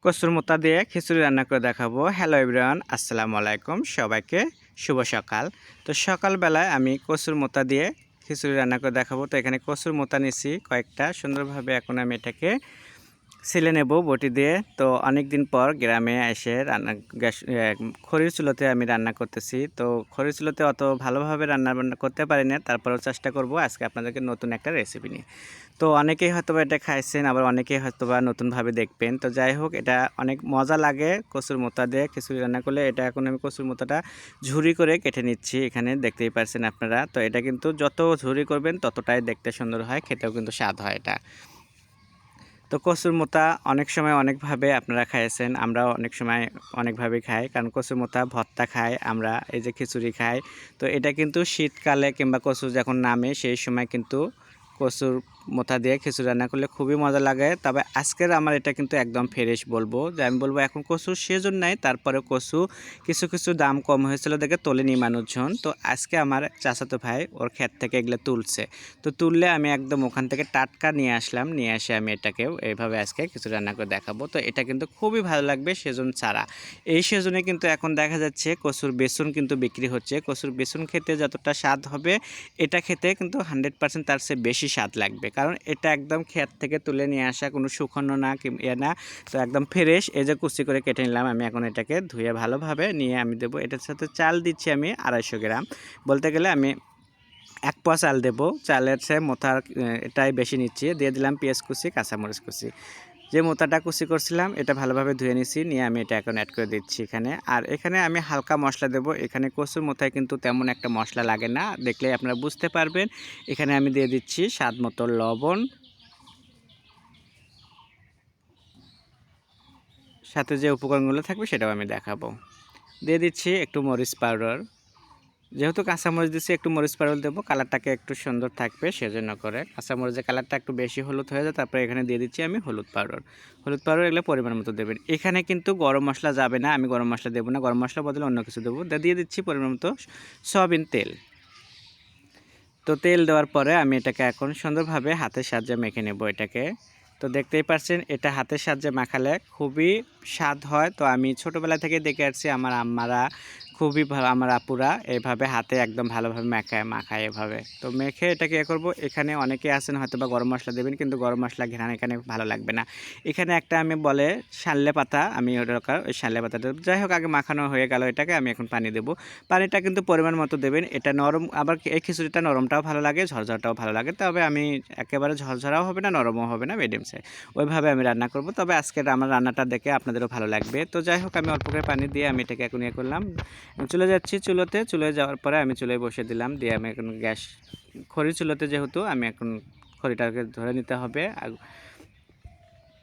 কসুর মোতা দিয়ে খিচুড়ি রান্না করে দেখাবো। হ্যালো এভরিওয়ান, আসসালামু আলাইকুম, সবাইকে শুভ সকাল। তো সকালবেলায় আমি কসুর মোতা দিয়ে খিচুড়ি রান্না করে দেখাবো। তো এখানে কসুর মোতা নিছি কয়েকটা, সুন্দরভাবে এখন আমি এটাকে ছিলে নেব বটি দিয়ে। তো অনেক দিন পর গ্রামে এসে রান্না গ্যাস খড়ির চুলোতে আমি রান্না করতেছি। তো খড়ির চুলোতে অত ভালোভাবে রান্না বান্না করতে পারি না, তারপরেও চেষ্টা করব আজকে আপনাদেরকে নতুন একটা রেসিপি নিয়ে। তো অনেকেই হয়তোবা এটা খাইছেন, আবার অনেকেই হয়তোবা নতুনভাবে দেখবেন। তো যাই হোক, এটা অনেক মজা লাগে কসুর মোতা দিয়ে খিচুড়ি রান্না করলে। এটা এখন আমি কসুর মোতাটা ঝুরি করে কেটে নিচ্ছি, এখানে দেখতেই পারছেন আপনারা। তো এটা কিন্তু যত ঝুরি করবেন ততটাই দেখতে সুন্দর হয়, খেতেও কিন্তু স্বাদ হয় এটা। তো কসুর মোতা অনেক সময় অনেকভাবে আপনারা খাইয়েছেন, আমরাও অনেক সময় অনেকভাবে খাই। কারণ কসুর মোতা ভর্তা খাই আমরা, এই যে খিচুড়ি খাই। তো এটা কিন্তু শীতকালে কিংবা কচু যখন নামে সেই সময় কিন্তু কচুর মোথা দিয়ে খিচুড়ি রান্না করলে খুবই মজা লাগে। তবে আজকের আমার এটা কিন্তু একদম ফ্রেশ বলবো, যে আমি বলবো এখন কচুর সিজন নাই, তারপরে কচু কিছু কিছু দাম কম হয়েছিল দেখে তোলেনি মানুষজন। তো আজকে আমার চাচাতো ভাই ওর ক্ষেত থেকে এগুলো তুলছে। তো তুললে আমি একদম ওখান থেকে টাটকা নিয়ে আসলাম, নিয়ে এসে আমি এটাকেও এইভাবে আজকে খিচুড়ি রান্না করে দেখাবো। তো এটা কিন্তু খুবই ভালো লাগবে সেজন ছাড়া। এই সেজনে কিন্তু এখন দেখা যাচ্ছে কচুর বেসন কিন্তু বিক্রি হচ্ছে। কচুর বেসন খেতে যতটা স্বাদ হবে, এটা খেতে কিন্তু 100% তার চেয়ে বেশি স্বাদ লাগবে। কারণ এটা একদম ক্ষেত থেকে তুলে নিয়ে আসা, কোনো শুকনো না না, তো একদম ফ্রেশ। এই যে কুচি করে কেটে নিলাম আমি, এখন এটাকে ধুয়ে ভালোভাবে নিয়ে আমি দেবো। এটার সাথে চাল দিচ্ছি আমি 250 গ্রাম, বলতে গেলে আমি 1 পোয়া চাল দেবো। চালের চেয়ে মোথার এটাই বেশি নিচ্ছি। দিয়ে দিলাম পেঁয়াজ কুচি, কাঁচামরিচ কুচি। যে মোতাটা কুচি করছিলাম এটা ভালোভাবে ধুয়ে নিছি, নিয়ে আমি এটা এখন অ্যাড করে দিচ্ছি এখানে। আর এখানে আমি হালকা মশলা দেব। এখানে কচুর মোথায় কিন্তু তেমন একটা মশলা লাগে না, দেখলেই আপনারা বুঝতে পারবেন। এখানে আমি দিয়ে দিচ্ছি স্বাদ মতো লবণ, সাথে যে উপকরণগুলো থাকবে সেটাও আমি দেখাবো। দিয়ে দিচ্ছি একটু মরিচ পাউডার, যেহেতু কাঁচামরিচ দিচ্ছি একটু মরিচ পাউডার দেবো, কালারটাকে একটু সুন্দর থাকবে সেজন্য করে। কাঁচামরিচের কালারটা একটু বেশি হলুদ হয়ে যায়, তারপরে এখানে দিয়ে দিচ্ছি আমি হলুদ পাউডার। হলুদ পাউডার এগুলো পরিমাণ মতো দেবেন। এখানে কিন্তু গরম মশলা যাবে না, আমি গরম মশলা দেবো না, গরম মশলা বদলে অন্য কিছু দেবো। দিয়ে দিচ্ছি পরিমাণ মতো সয়াবিন তেল। তো তেল দেওয়ার পরে আমি এটাকে এখন সুন্দরভাবে হাতের সাহায্যে মেখে নেব এটাকে। তো দেখতেই পাচ্ছেন এটা হাতের সাহায্যে মাখালে খুবই স্বাদ হয়। তো আমি ছোটোবেলা থেকে দেখে আসছি আমার আম্মারা খুবই ভালো, আমার আপুরা এইভাবে হাতে একদম ভালোভাবে মাখায় এভাবে। তো মেখে এটাকে করব। এখানে অনেকে আছেন হয়তো বা গরম মশলা দেবেন, কিন্তু গরম মশলা ঘ্রাণ এখানে ভালো লাগবে না। এখানে একটা আমি বলে শাল্লে পাতা, আমি ওই শাল্লে পাতাটা যাই হোক আগে মাখানো হয়ে গেল, এটাকে আমি এখন পানি দেবো। পানিটা কিন্তু পরিমাণ মতো দেবেন। এটা নরম, আবার এই খিচুড়িটা নরমটাও ভালো লাগে, ঝরঝরাটাও ভালো লাগে। তবে আমি একেবারে ঝরঝরাও হবে না, নরমও হবে না, মিডিয়াম সাইজ, ওইভাবে আমি রান্না করব। তবে আজকের আমার রান্নাটা দেখে আপনাদেরও ভালো লাগবে। তো যাই হোক, আমি অল্প করে পানি দিয়ে আমি এটাকে এখন করলাম। চলে যাচ্ছি চুলোতে, চুলে যাওয়ার পরে আমি চুলোয় বসে দিলাম, দিয়ে আমি এখন গ্যাস খড়ি চুলোতে, যেহেতু আমি এখন খড়িটাকে ধরে নিতে হবে।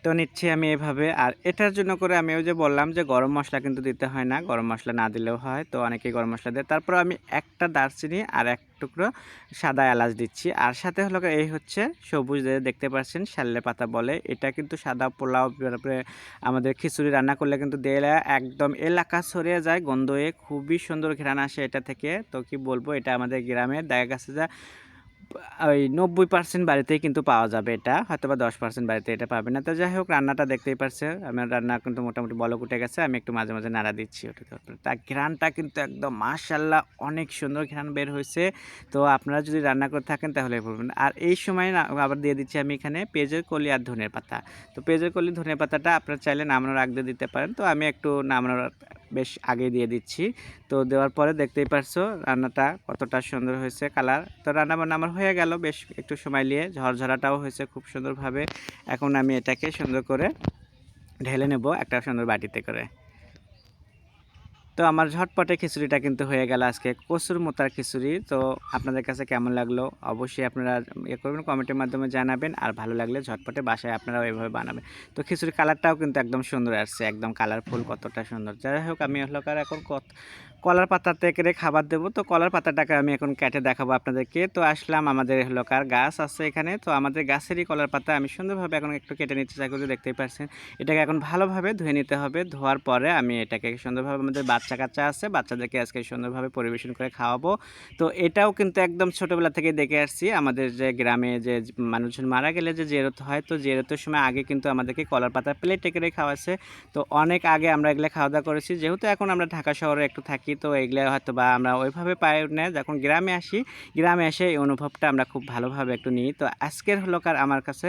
তো নিচ্ছি আমি এভাবে। আর এটার জন্য করে আমি ওই যে বললাম যে গরম মশলা কিন্তু দিতে হয় না, গরম মশলা না দিলেও হয়। তো অনেকেই গরম মশলা দেয়। তারপর আমি একটা দারচিনি আর এক টুকরো সাদা এলাচ দিচ্ছি। আর সাথে হলো এই হচ্ছে সবুজ, দেখতে পাচ্ছেন শাল্লে পাতা বলে। এটা কিন্তু সাদা পোলাও, তারপরে আমাদের খিচুড়ি রান্না করলে কিন্তু দিলে একদম এলাকা ছড়িয়ে যায়, গন্ধয়ে খুবই সুন্দর ঘ্রাণ আসে এটা থেকে। তো কি বলবো, এটা আমাদের গ্রামের দেখা গেছে যে ওই 90% বাড়িতেই কিন্তু পাওয়া যাবে এটা, হয়তো বা 10% বাড়িতে এটা পাবে না। তো যাই হোক, রান্নাটা দেখতেই পারছে, আমার রান্না কিন্তু মোটামুটি বলক উঠে গেছে। আমি একটু মাঝে মাঝে নাড়া দিচ্ছি ওটাকে। তার ঘ্রাণটা কিন্তু একদম মাশাআল্লাহ অনেক সুন্দর ঘ্রাণ বের হয়েছে। তো আপনারা যদি রান্না করে থাকেন তাহলে বলবেন। আর এই সময় আবার দিয়ে দিচ্ছি আমি এখানে পেঁয়াজের কলি আর ধনের পাতা। তো পেঁয়াজের কলি ধনের পাতাটা আপনারা চাইলে নামানোর আগে দিতে পারেন, তো আমি একটু নামানোর বেশ আগে দিয়ে দিচ্ছি। তো দেওয়ার পরে দেখতেই পারছো রান্নাটা কতটা সুন্দর হয়েছে কালার। তো রান্নাবান্না আমার হয়ে গেল, বেশ একটু সময় নিয়ে, ঝরঝরাটাও হয়েছে খুব সুন্দরভাবে। এখন আমি এটাকে সুন্দর করে ঢেলে নেব একটা সুন্দর বাটিতে করে। তো আমার ঝটপটে খিচুড়িটা কিন্তু হয়ে গেল আজকে কচুর মোতার খিচুড়ি। তো আপনাদের কাছে কেমন লাগলো অবশ্যই আপনারা করবেন, কমেন্টের মাধ্যমে জানাবেন। আর ভালো লাগলে ঝটপটে বাসায় আপনারাও এভাবে বানাবেন। তো খিচুড়ির কালারটাও কিন্তু একদম সুন্দর আসছে, একদম কালারফুল, কতটা সুন্দর। যাই হোক, আমি হলো এখন কলার পাতাতে করে খাবার দেবো। তো কলার পাতাটাকে আমি এখন কেটে দেখাবো আপনাদেরকে। তো আসলাম, আমাদের গাছ আছে এখানে। তো আমাদের গাছেরই কলার পাতা আমি সুন্দরভাবে এখন একটু কেটে নিতে চাই, দেখতেই পাচ্ছেন। এটাকে এখন ভালোভাবে ধুয়ে নিতে হবে। ধোয়ার পরে আমি এটাকে সুন্দরভাবে আমাদের বাচ্চা কাচ্চা আছে, বাচ্চাদেরকে আজকে সুন্দরভাবে পরিবেশন করে খাওয়াবো। তো এটাও কিন্তু একদম ছোটোবেলা থেকে দেখে আসছি, আমাদের যে গ্রামে যে মানুষজন মারা গেলে যে জিয়ারত হয়, তো জিয়ারতের সময় আগে কিন্তু আমাদেরকে কলার পাতা প্লেটে করে খাওয়াছে। তো অনেক আগে আমরা এগুলো খাওয়া দাওয়া করেছি, যেহেতু এখন আমরা ঢাকা শহরে একটু থাকি, তো এগুলো হয়তো বা আমরা ওইভাবে পাই না। যখন গ্রামে আসি, গ্রামে এসে এই অনুভবটা আমরা খুব ভালোভাবে একটু নিই। তো আজকের হলো আমার কাছে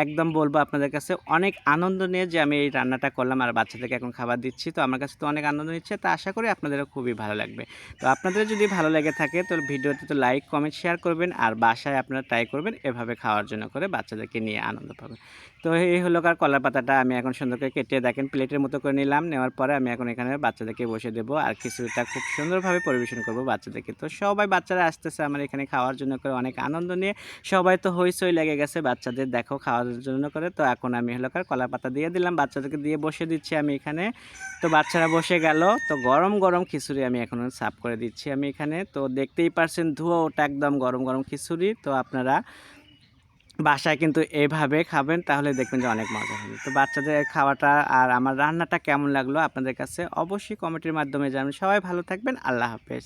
একদম বলবো আপনাদের কাছে অনেক আনন্দ নিয়ে যে আমি এই রান্নাটা করলাম আর বাচ্চাদেরকে এখন খাবার দিচ্ছি, তো আমার কাছে তো অনেক আনন্দ নিচ্ছে। তো আশা করি আপনাদেরও খুবই ভালো লাগবে। তো আপনাদের যদি ভালো লেগে থাকে তো ভিডিওতে তো লাইক কমেন্ট শেয়ার করবেন, আর বাসায় আপনারা ট্রাই করবেন এভাবে খাওয়ার জন্য করে, বাচ্চাদেরকে নিয়ে আনন্দ পাবেন। তো এই হলো কলার পাতাটা আমি এখন সুন্দর করে কেটে দেখেন প্লেটের মতো করে নিলাম। নেওয়ার পরে আমি এখন এখানে বাচ্চাদেরকে বসে দেবো আর খিচুড়িটা খুব সুন্দরভাবে পরিবেশন করব বাচ্চাদেরকে। তো সবাই বাচ্চারা আসতেছে আমার এখানে খাওয়ার জন্য করে অনেক আনন্দ নিয়ে, সবাই তো হইচই লেগে গেছে বাচ্চাদের দেখো খাওয়ার জন্য করে। তো এখন আমি কলার পাতা দিয়ে দিলাম, বাচ্চাদেরকে দিয়ে বসে দিচ্ছি আমি এখানে। তো বাচ্চারা বসে গেল, তো গরম গরম খিচুড়ি আমি এখন সার্ভ করে দিচ্ছি আমি এখানে। তো দেখতেই পারছেন ধোঁয়া ওটা একদম গরম গরম খিচুড়ি। তো আপনারা বাসায় কিন্তু এভাবে খাবেন, তাহলে দেখবেন যে অনেক মজা হবে। তো বাচ্চাদের খাওয়াটা আর আমার রান্নাটা কেমন লাগলো আপনাদের কাছে অবশ্যই কমেন্টের মাধ্যমে জানাবেন। সবাই ভালো থাকবেন, আল্লাহ হাফেজ।